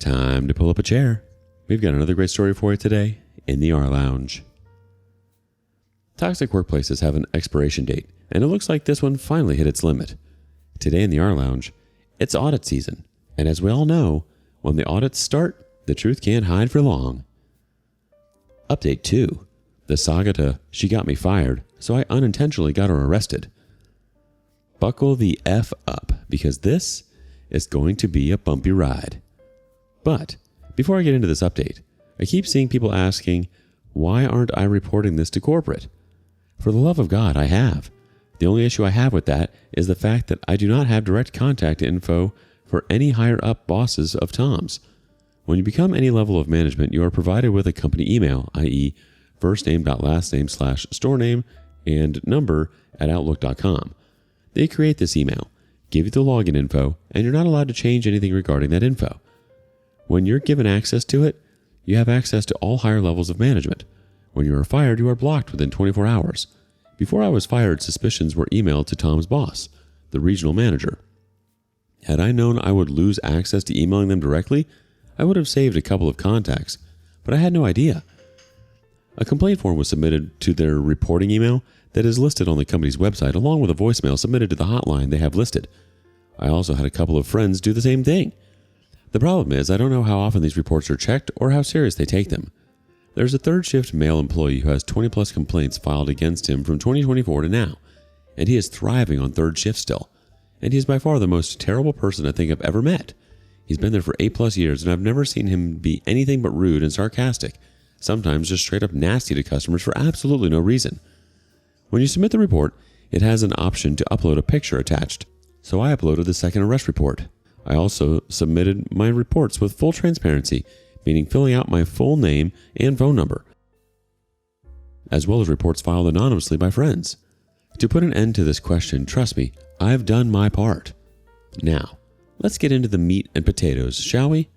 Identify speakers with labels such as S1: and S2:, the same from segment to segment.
S1: Time to pull up a chair. We've got another great story for you today in the rLounge. Toxic workplaces have an expiration date, and it looks like this one finally hit its limit. Today in the rLounge, it's audit season, and as we all know, when the audits start, the truth can't hide for long. Update 2. The saga to She Got Me Fired, so I unintentionally got her arrested. Buckle the F up, because this is going to be a bumpy ride. But before I get into this update, I keep seeing people asking, why aren't I reporting this to corporate? For the love of God, I have. The only issue I have with that is the fact that I do not have direct contact info for any higher up bosses of Tom's. When you become any level of management, you are provided with a company email, i.e. firstname.lastname/store name and number at outlook.com. They create this email, give you the login info, and you're not allowed to change anything regarding that info. When you're given access to it, you have access to all higher levels of management. When you are fired, you are blocked within 24 hours. Before I was fired, suspicions were emailed to Tom's boss, the regional manager. Had I known I would lose access to emailing them directly, I would have saved a couple of contacts, but I had no idea. A complaint form was submitted to their reporting email that is listed on the company's website, along with a voicemail submitted to the hotline they have listed. I also had a couple of friends do the same thing. The problem is I don't know how often these reports are checked or how serious they take them. There's a third shift male employee who has 20 plus complaints filed against him from 2024 to now, and he is thriving on third shift still. And he is by far the most terrible person I think I've ever met. He's been there for 8+ years, and I've never seen him be anything but rude and sarcastic, sometimes just straight up nasty to customers for absolutely no reason. When you submit the report, it has an option to upload a picture attached, so I uploaded the second arrest report. I also submitted my reports with full transparency, meaning filling out my full name and phone number, as well as reports filed anonymously by friends. To put an end to this question, trust me, I've done my part. Now, let's get into the meat and potatoes, shall we?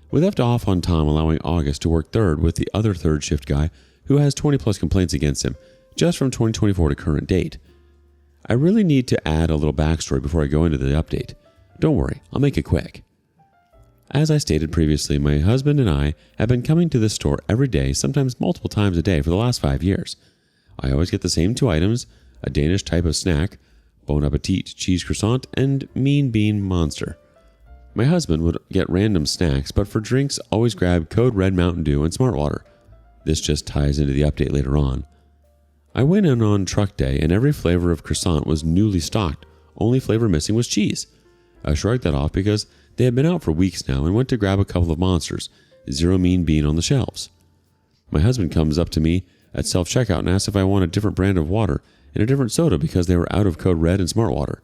S1: We left off on Tom allowing August to work third with the other third shift guy who has 20 plus complaints against him, just from 2024 to current date. I really need to add a little backstory before I go into the update. Don't worry, I'll make it quick. As I stated previously, my husband and I have been coming to this store every day, sometimes multiple times a day for the last 5 years. I always get the same 2 items, a Danish type of snack, Bon Appetit cheese croissant, and Mean Bean Monster. My husband would get random snacks, but for drinks always grab Code Red Mountain Dew and Smart Water. This just ties into the update later on. I went in on truck day and every flavor of croissant was newly stocked, only flavor missing was cheese. I shrugged that off because they had been out for weeks now and went to grab a couple of monsters, Zero Mean Bean on the shelves. My husband comes up to me at self-checkout and asks if I want a different brand of water and a different soda because they were out of Code Red and Smart Water.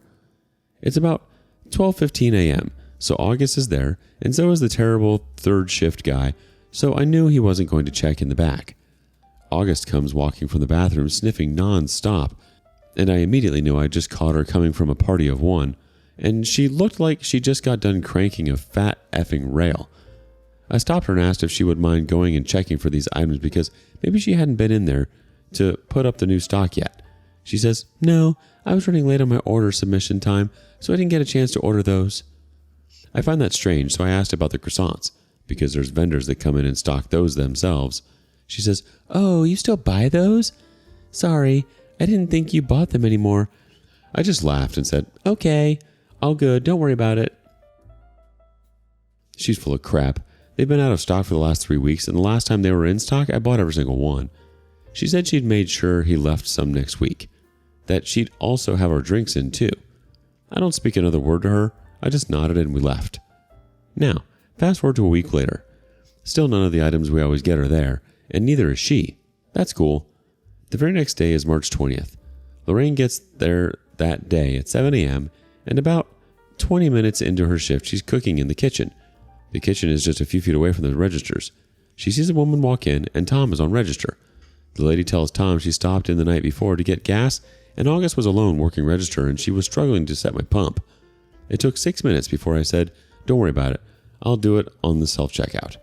S1: It's about 12:15 a.m., so August is there, and so is the terrible third shift guy, so I knew he wasn't going to check in the back. August comes walking from the bathroom sniffing non-stop, and I immediately knew I just caught her coming from a party of one, and she looked like she just got done cranking a fat effing rail. I stopped her and asked if she would mind going and checking for these items because maybe she hadn't been in there to put up the new stock yet. She says, "No, I was running late on my order submission time, so I didn't get a chance to order those." I find that strange, so I asked about the croissants, because there's vendors that come in and stock those themselves. She says, "Oh, you still buy those? Sorry, I didn't think you bought them anymore." I just laughed and said, "Okay, all good, don't worry about it." She's full of crap. They've been out of stock for the last 3 weeks, and the last time they were in stock, I bought every single one. She said she'd made sure he left some next week, that she'd also have our drinks in too. I don't speak another word to her. I just nodded and we left. Now, fast forward to a week later. Still none of the items we always get are there, and neither is she. That's cool. The very next day is March 20th. Lorraine gets there that day at 7 a.m., and about 20 minutes into her shift, she's cooking in the kitchen. The kitchen is just a few feet away from the registers. She sees a woman walk in, and Tom is on register. The lady tells Tom she stopped in the night before to get gas, and August was alone working register, and she was struggling to set my pump. It took 6 minutes before I said, "Don't worry about it. I'll do it on the self-checkout."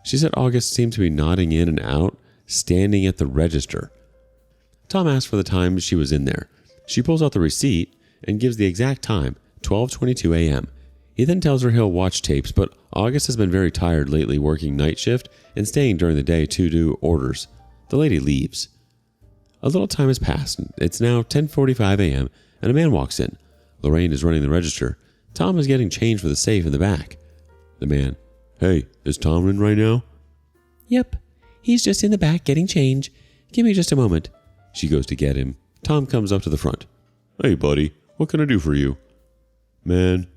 S1: She said August seemed to be nodding in and out, standing at the register. Tom asked for the time she was in there. She pulls out the receipt and gives the exact time, 12:22 a.m. He then tells her he'll watch tapes, but August has been very tired lately working night shift and staying during the day to do orders. The lady leaves. A little time has passed. It's now 10:45 a.m. and a man walks in. Lorraine is running the register. Tom is getting change for the safe in the back. The man, "Hey, is Tom in right now?" "Yep. He's just in the back getting change. Give me just a moment." She goes to get him. Tom comes up to the front. "Hey, buddy, what can I do for you?" "Man,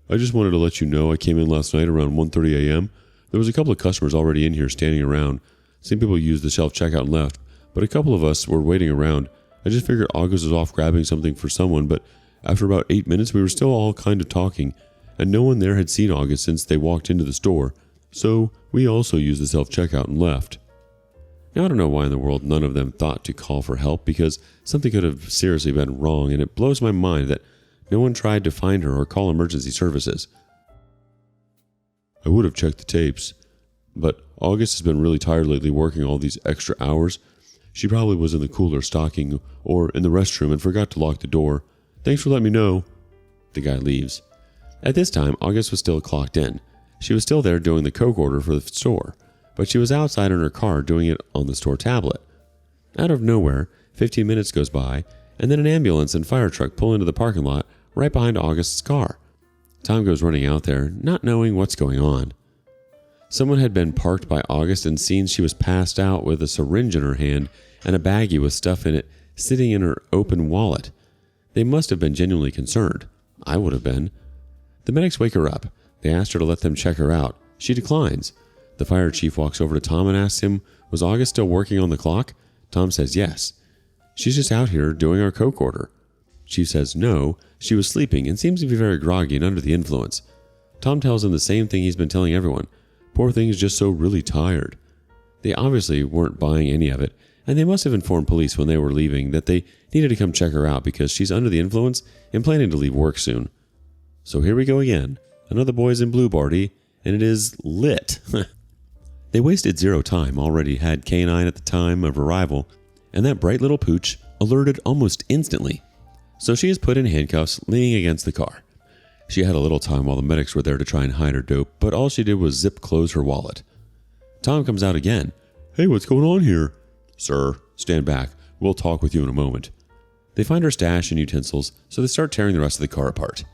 S1: I just wanted to let you know I came in last night around 1:30 a.m. There was a couple of customers already in here standing around. Some people used the self-checkout and left, but a couple of us were waiting around. I just figured August was off grabbing something for someone, but after about 8 minutes we were still all kind of talking, and no one there had seen August since they walked into the store. So we also used the self-checkout and left." Now, I don't know why in the world none of them thought to call for help, because something could have seriously been wrong, and it blows my mind that no one tried to find her or call emergency services. "I would have checked the tapes, but August has been really tired lately working all these extra hours. She probably was in the cooler stocking or in the restroom and forgot to lock the door. Thanks for letting me know." The guy leaves. At this time, August was still clocked in. She was still there doing the Coke order for the store, but she was outside in her car doing it on the store tablet. Out of nowhere, 15 minutes goes by, and then an ambulance and fire truck pull into the parking lot right behind August's car. Tom goes running out there, not knowing what's going on. Someone had been parked by August and seen she was passed out with a syringe in her hand and a baggie with stuff in it sitting in her open wallet. They must have been genuinely concerned. I would have been. The medics wake her up. They ask her to let them check her out. She declines. The fire chief walks over to Tom and asks him, "Was August still working on the clock?" Tom says yes. "She's just out here doing our Coke order." Chief says no, she was sleeping and seems to be very groggy and under the influence. Tom tells him the same thing he's been telling everyone. Poor thing is just so really tired. They obviously weren't buying any of it, and they must have informed police when they were leaving that they needed to come check her out because she's under the influence and planning to leave work soon. So here we go again. Another Boys in Blue party, and it is lit. They wasted zero time, already had K9 at the time of arrival, and that bright little pooch alerted almost instantly. So she is put in handcuffs, leaning against the car. She had a little time while the medics were there to try and hide her dope, but all she did was zip close her wallet. Tom comes out again. "Hey, what's going on here?" "Sir, stand back. We'll talk with you in a moment." They find her stash and utensils, so they start tearing the rest of the car apart.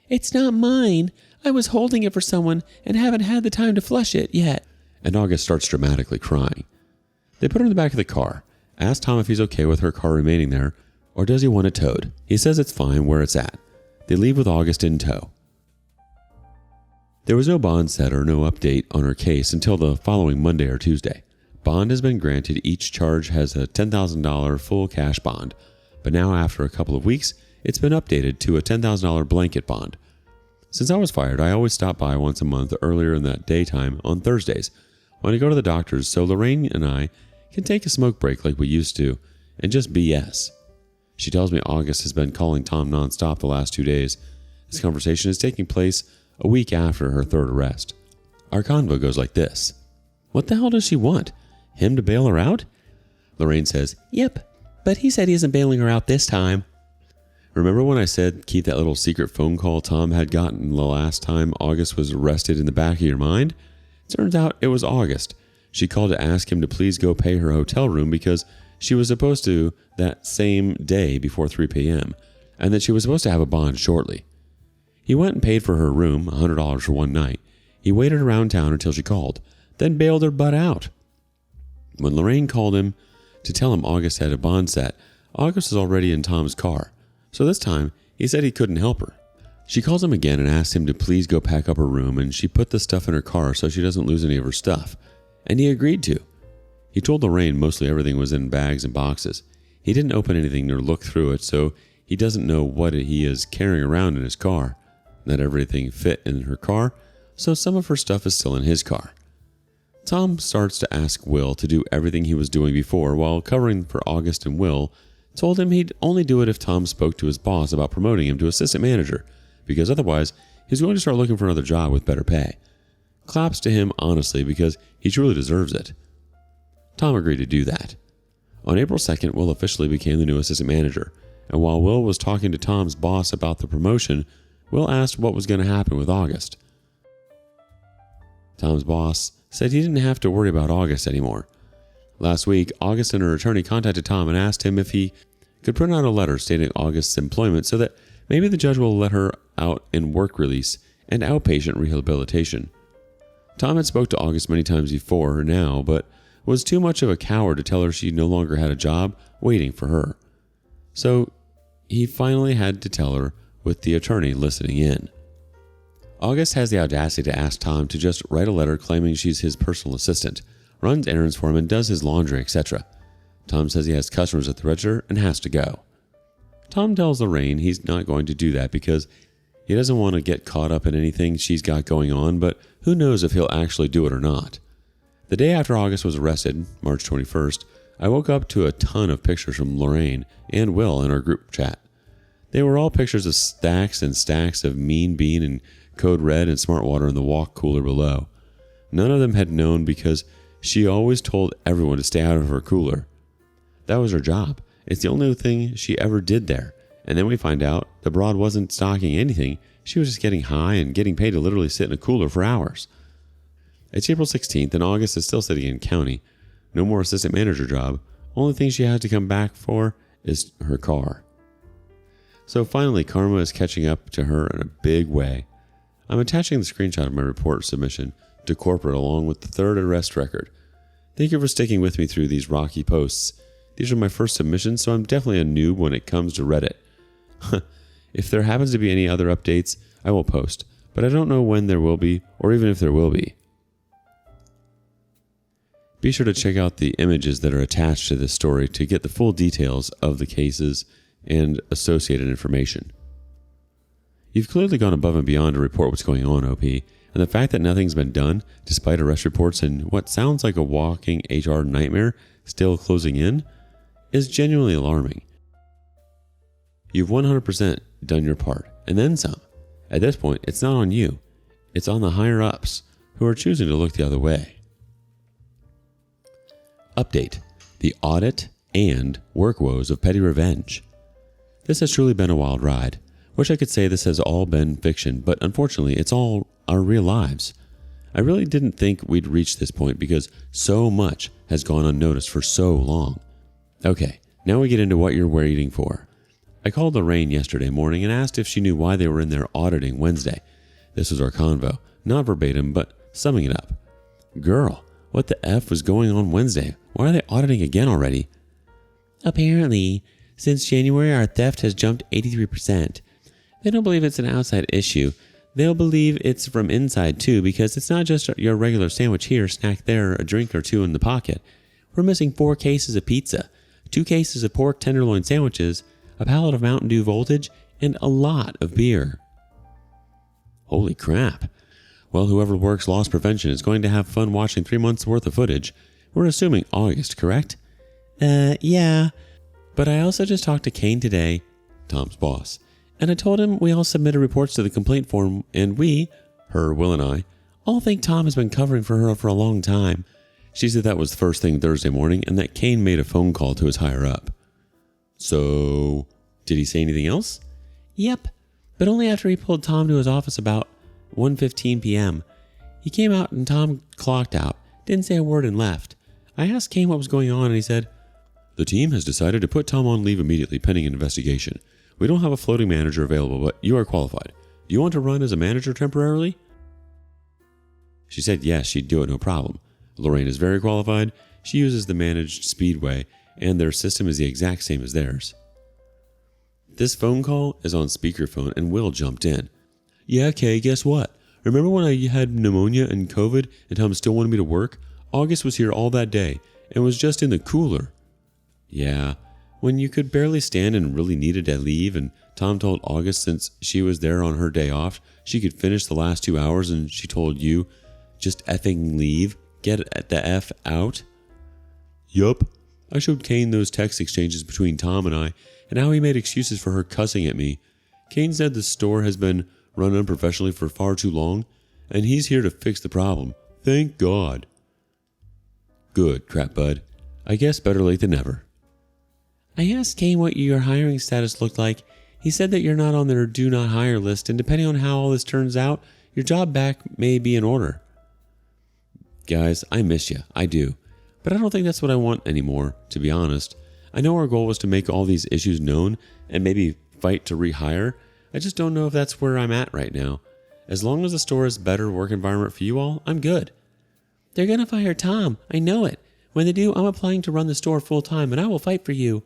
S1: "It's not mine. I was holding it for someone and haven't had the time to flush it yet." And August starts dramatically crying. They put her in the back of the car, ask Tom if he's okay with her car remaining there, or does he want it towed. He says it's fine where it's at. They leave with August in tow. There was no bond set or no update on her case until the following Monday or Tuesday. Bond has been granted. Each charge has a $10,000 full cash bond, but now after a couple of weeks, it's been updated to a $10,000 blanket bond. Since I was fired, I always stop by once a month earlier in that daytime on Thursdays when I go to the doctor's, so Lorraine and I can take a smoke break like we used to and just BS. She tells me August has been calling Tom nonstop the last 2 days. This conversation is taking place a week after her third arrest. Our convo goes like this. What the hell does she want? Him to bail her out? Lorraine says, "Yep, but he said he isn't bailing her out this time." Remember when I said keep that little secret phone call Tom had gotten the last time August was arrested in the back of your mind? Turns out it was August. She called to ask him to please go pay her hotel room because she was supposed to that same day before 3 p.m. and that she was supposed to have a bond shortly. He went and paid for her room, $100 for one night. He waited around town until she called, then bailed her butt out. When Lorraine called him to tell him August had a bond set, August was already in Tom's car. So this time, he said he couldn't help her. She calls him again and asks him to please go pack up her room, and she put the stuff in her car so she doesn't lose any of her stuff. And he agreed to. He told Lorraine mostly everything was in bags and boxes. He didn't open anything nor look through it, so he doesn't know what he is carrying around in his car. Not everything fit in her car, so some of her stuff is still in his car. Tom starts to ask Will to do everything he was doing before, while covering for August, and Will told him he'd only do it if Tom spoke to his boss about promoting him to assistant manager, because otherwise he's going to start looking for another job with better pay. Claps to him honestly because he truly deserves it. Tom agreed to do that. On April 2nd, Will officially became the new assistant manager, and while Will was talking to Tom's boss about the promotion, Will asked what was going to happen with August. Tom's boss said he didn't have to worry about August anymore. Last week, August and her attorney contacted Tom and asked him if he could print out a letter stating August's employment so that maybe the judge will let her out in work release and outpatient rehabilitation. Tom had spoke to August many times before now, but was too much of a coward to tell her she no longer had a job waiting for her. So he finally had to tell her with the attorney listening in. August has the audacity to ask Tom to just write a letter claiming she's his personal assistant, runs errands for him and does his laundry, etc. Tom says he has customers at the register and has to go. Tom tells Lorraine he's not going to do that because he doesn't want to get caught up in anything she's got going on, but who knows if he'll actually do it or not. The day after August was arrested, March 21st, I woke up to a ton of pictures from Lorraine and Will in our group chat. They were all pictures of stacks and stacks of Mean Bean and Code Red and Smart Water in the walk cooler below. None of them had known because she always told everyone to stay out of her cooler. That was her job. It's the only thing she ever did there. And then we find out the broad wasn't stocking anything. She was just getting high and getting paid to literally sit in a cooler for hours. It's April 16th and August is still sitting in county. No more assistant manager job. Only thing she has to come back for is her car. So finally, karma is catching up to her in a big way. I'm attaching the screenshot of my report submission to corporate along with the third arrest record. Thank you for sticking with me through these rocky posts. These are my first submissions, so I'm definitely a noob when it comes to Reddit. If there happens to be any other updates, I will post, but I don't know when there will be, or even if there will be. Be sure to check out the images that are attached to this story to get the full details of the cases and associated information. You've clearly gone above and beyond to report what's going on, OP, and the fact that nothing's been done, despite arrest reports and what sounds like a walking HR nightmare still closing in, is genuinely alarming. You've 100% done your part, and then some. At this point, it's not on you. It's on the higher-ups, who are choosing to look the other way. Update: the audit and work woes of petty revenge. This has truly been a wild ride. Wish I could say this has all been fiction, but unfortunately, it's all our real lives. I really didn't think we'd reach this point because so much has gone unnoticed for so long. Okay, now we get into what you're waiting for. I called Lorraine yesterday morning and asked if she knew why they were in there auditing Wednesday. This was our convo, not verbatim, but summing it up. Girl, what the F was going on Wednesday? Why are they auditing again already? Apparently, since January, our theft has jumped 83%. They don't believe it's an outside issue. They'll believe it's from inside too, because it's not just your regular sandwich here, snack there, a drink or two in the pocket. We're missing 4 cases of pizza, 2 cases of pork tenderloin sandwiches, a pallet of Mountain Dew Voltage, and a lot of beer. Holy crap. Well, whoever works loss prevention is going to have fun watching 3 months worth of footage. We're assuming August, correct? Yeah. But I also just talked to Kane today, Tom's boss, and I told him we all submitted reports to the complaint form, and we, her, Will and I, all think Tom has been covering for her for a long time. She said that was first thing Thursday morning and that Kane made a phone call to his higher up. So, did he say anything else? Yep, but only after he pulled Tom to his office about 1:15 p.m. He came out and Tom clocked out, didn't say a word and left. I asked Kane what was going on and he said, "The team has decided to put Tom on leave immediately pending an investigation. We don't have a floating manager available, but you are qualified. Do you want to run as a manager temporarily?" She said yes, she'd do it no problem. Lorraine is very qualified. She uses the managed speedway, and their system is the exact same as theirs. This phone call is on speakerphone, and Will jumped in. "Yeah, Kay, guess what? Remember when I had pneumonia and COVID, and Tom still wanted me to work? August was here all that day, and was just in the cooler." "Yeah, when you could barely stand and really needed to leave, and Tom told August since she was there on her day off, she could finish the last 2 hours, and she told you, just effing leave, get the F out?" "Yup. I showed Kane those text exchanges between Tom and I, and how he made excuses for her cussing at me. Kane said the store has been run unprofessionally for far too long, and he's here to fix the problem. Thank God." "Good, crap bud. I guess better late than never." "I asked Kane what your hiring status looked like, He said that you're not on their do not hire list, and depending on how all this turns out, your job back may be in order. Guys, I miss you. I do. But I don't think that's what I want anymore, to be honest. I know our goal was to make all these issues known and maybe fight to rehire. I just don't know if that's where I'm at right now. As long as the store is a better work environment for you all, I'm good. They're going to fire Tom. I know it. When they do, I'm applying to run the store full time, and I will fight for you.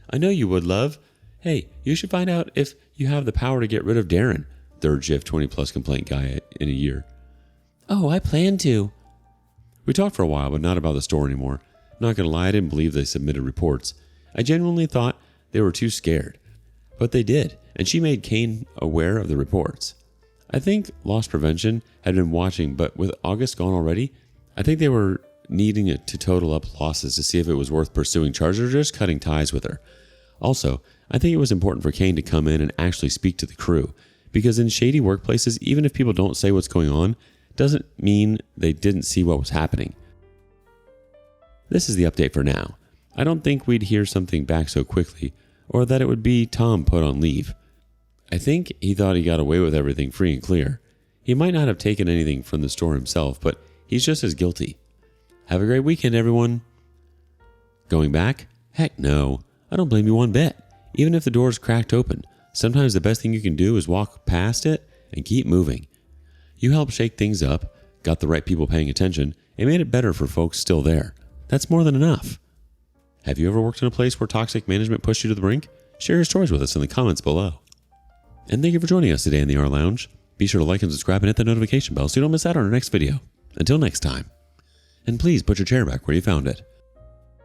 S1: I know you would, love. Hey, you should find out if you have the power to get rid of Darren, third shift 20-plus complaint guy in a year. Oh, I plan to. We talked for a while, but not about the store anymore. Not going to lie, I didn't believe they submitted reports. I genuinely thought they were too scared. But they did, and she made Kane aware of the reports. I think loss prevention had been watching, but with August gone already, I think they were needing it to total up losses to see if it was worth pursuing charges or just cutting ties with her. Also, I think it was important for Kane to come in and actually speak to the crew, because in shady workplaces, even if people don't say what's going on, doesn't mean they didn't see what was happening. This is the update for now. I don't think we'd hear something back so quickly, or that it would be Tom put on leave. I think he thought he got away with everything free and clear. He might not have taken anything from the store himself, but he's just as guilty. Have a great weekend, everyone. Going back? Heck no. I don't blame you one bit. Even if the door's cracked open, sometimes the best thing you can do is walk past it and keep moving. You helped shake things up, got the right people paying attention, and made it better for folks still there. That's more than enough. Have you ever worked in a place where toxic management pushed you to the brink? Share your stories with us in the comments below. And thank you for joining us today in the rLounge. Be sure to like and subscribe and hit the notification bell so you don't miss out on our next video. Until next time. And please put your chair back where you found it.